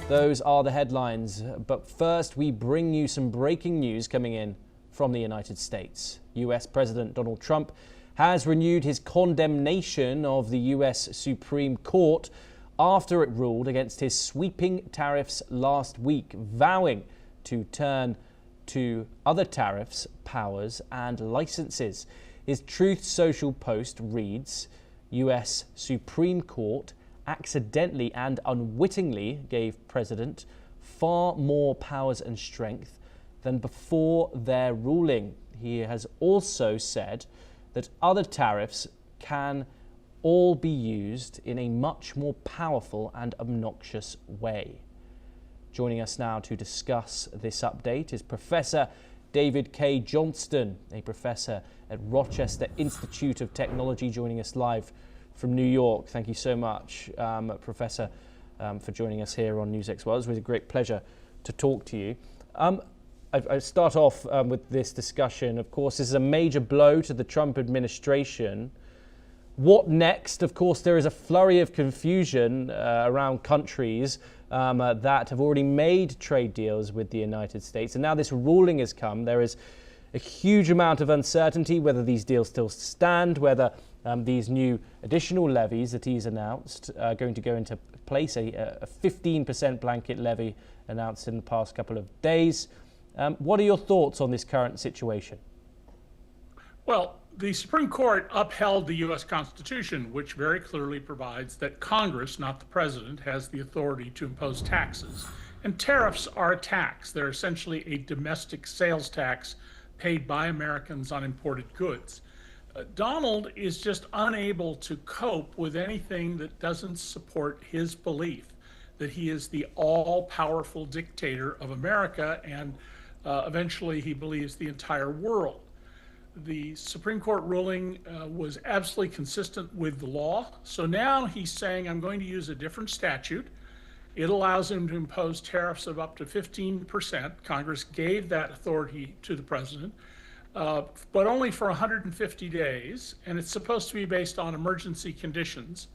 Those are the headlines. But first, we bring you some breaking news coming in from the United States. US President Donald Trump has renewed his condemnation of the US Supreme Court after it ruled against his sweeping tariffs last week, vowing to turn to other tariffs, powers and licenses. His Truth Social post reads, US Supreme Court accidentally and unwittingly gave President far more powers and strength than before their ruling. He has also said that other tariffs can all be used in a much more powerful and obnoxious way. Joining us now to discuss this update is Professor David K. Johnston, a professor at Rochester Institute of Technology, joining us live from New York. Thank you so much, Professor, for joining us here on NewsX. Well, it was a great pleasure to talk to you. I start off with this discussion. Of course, this is a major blow to the Trump administration. What next? Of course, there is a flurry of confusion around countries that have already made trade deals with the United States. And now this ruling has come. There is a huge amount of uncertainty whether these deals still stand, whether these new additional levies that he's announced are going to go into place, a 15% blanket levy announced in the past couple of days. What are your thoughts on this current situation? Well, the Supreme Court upheld the U.S. Constitution, which very clearly provides that Congress, not the president, has the authority to impose taxes. And tariffs are a tax. They're essentially a domestic sales tax paid by Americans on imported goods. Donald is just unable to cope with anything that doesn't support his belief that he is the all-powerful dictator of America, and eventually he believes the entire world. The Supreme Court ruling was absolutely consistent with the law. So now he's saying, I'm going to use a different statute. It allows him to impose tariffs of up to 15%. Congress gave that authority to the president, but only for 150 days. And it's supposed to be based on emergency conditions.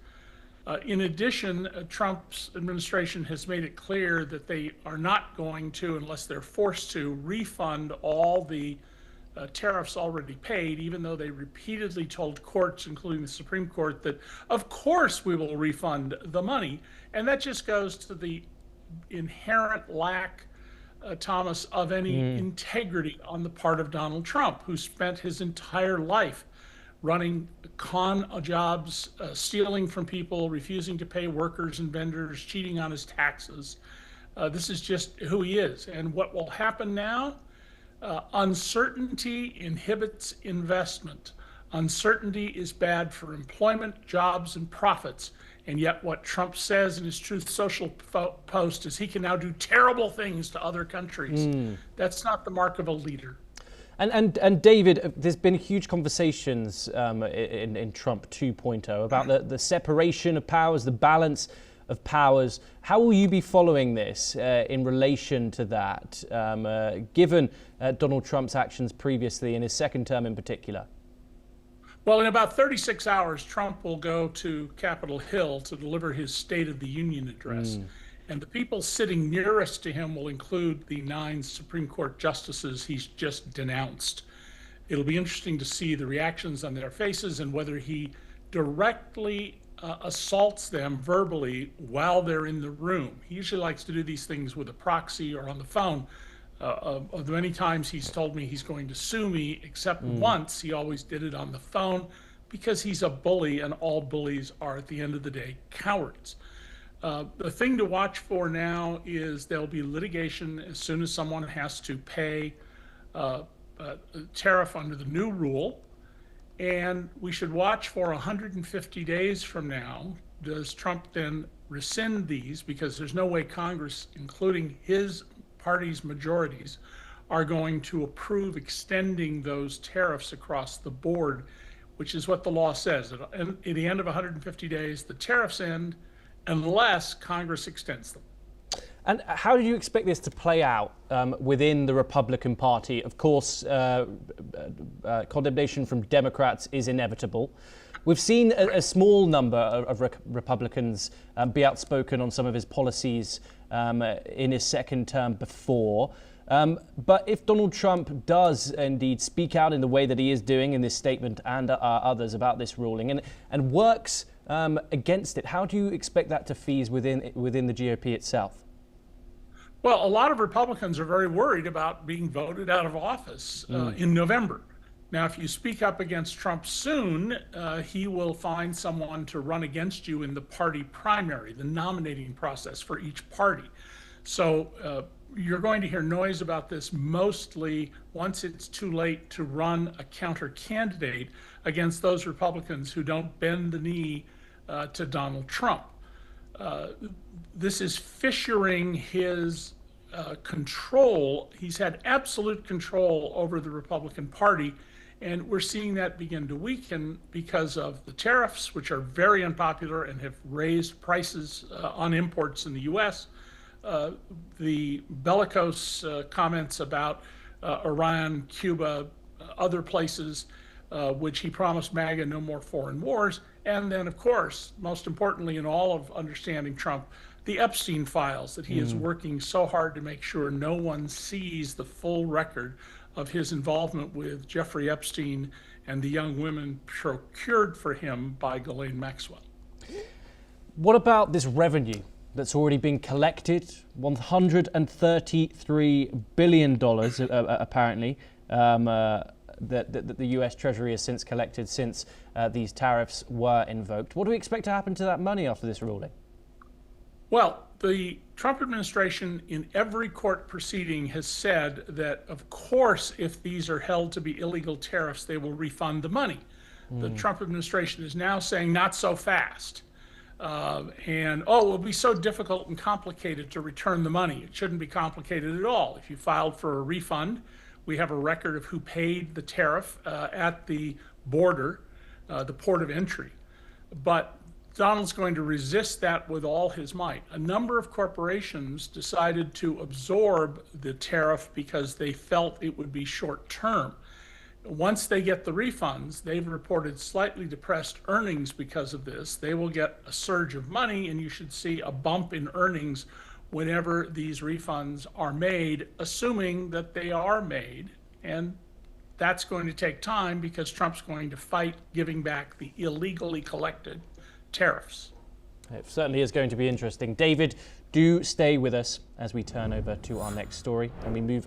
In addition, Trump's administration has made it clear that they are not going to, unless they're forced to, refund all the tariffs already paid, even though they repeatedly told courts, including the Supreme Court, that of course we will refund the money. And that just goes to the inherent lack, Thomas, of any integrity on the part of Donald Trump, who spent his entire life running con jobs, stealing from people, refusing to pay workers and vendors, cheating on his taxes. This is just who he is. And what will happen now? Uncertainty inhibits investment. Uncertainty is bad for employment, jobs, and profits. And yet what Trump says in his Truth Social post is he can now do terrible things to other countries. That's not the mark of a leader. And David, there's been huge conversations in Trump 2.0 about the separation of powers, the balance of powers. How will you be following this in relation to that, given Donald Trump's actions previously in his second term in particular? Well, in about 36 hours, Trump will go to Capitol Hill to deliver his State of the Union address. And the people sitting nearest to him will include the 9 Supreme Court justices he's just denounced. It'll be interesting to see the reactions on their faces and whether he directly assaults them verbally while they're in the room. He usually likes to do these things with a proxy or on the phone. Of the many times he's told me he's going to sue me, except once, he always did it on the phone because he's a bully, and all bullies are, at the end of the day, cowards. The thing to watch for now is there'll be litigation as soon as someone has to pay a tariff under the new rule. And we should watch for 150 days from now. Does Trump then rescind these? Because there's no way Congress, including his party's majorities, are going to approve extending those tariffs across the board, which is what the law says. At the end of 150 days, the tariffs end unless Congress extends them. And how do you expect this to play out within the Republican Party? Of course, condemnation from Democrats is inevitable. We've seen a small number of Republicans be outspoken on some of his policies in his second term before. But if Donald Trump does indeed speak out in the way that he is doing in this statement and others about this ruling and works against it, how do you expect that to fees within the GOP itself? Well, a lot of Republicans are very worried about being voted out of office in November. Now, if you speak up against Trump soon, he will find someone to run against you in the party primary, the nominating process for each party. So you're going to hear noise about this mostly once it's too late to run a counter candidate against those Republicans who don't bend the knee to Donald Trump. This is fissuring his control. He's had absolute control over the Republican Party, and we're seeing that begin to weaken because of the tariffs, which are very unpopular and have raised prices on imports in the U.S., the bellicose comments about Iran, Cuba, other places, which he promised MAGA no more foreign wars. And then, of course, most importantly in all of understanding Trump, the Epstein files that he is working so hard to make sure no one sees the full record of his involvement with Jeffrey Epstein and the young women procured for him by Ghislaine Maxwell. What about this revenue that's already been collected? $133 billion, apparently, that the US Treasury has since collected since these tariffs were invoked. What do we expect to happen to that money after this ruling? Well, the Trump administration in every court proceeding has said that, of course, if these are held to be illegal tariffs, they will refund the money. The Trump administration is now saying not so fast. It will be so difficult and complicated to return the money. It shouldn't be complicated at all. If you filed for a refund, we have a record of who paid the tariff at the border, the port of entry. But Donald's going to resist that with all his might. A number of corporations decided to absorb the tariff because they felt it would be short term. Once they get the refunds, they've reported slightly depressed earnings because of this. They will get a surge of money, and you should see a bump in earnings whenever these refunds are made, assuming that they are made. And that's going to take time because Trump's going to fight giving back the illegally collected tariffs. It certainly is going to be interesting. David, do stay with us as we turn over to our next story and we move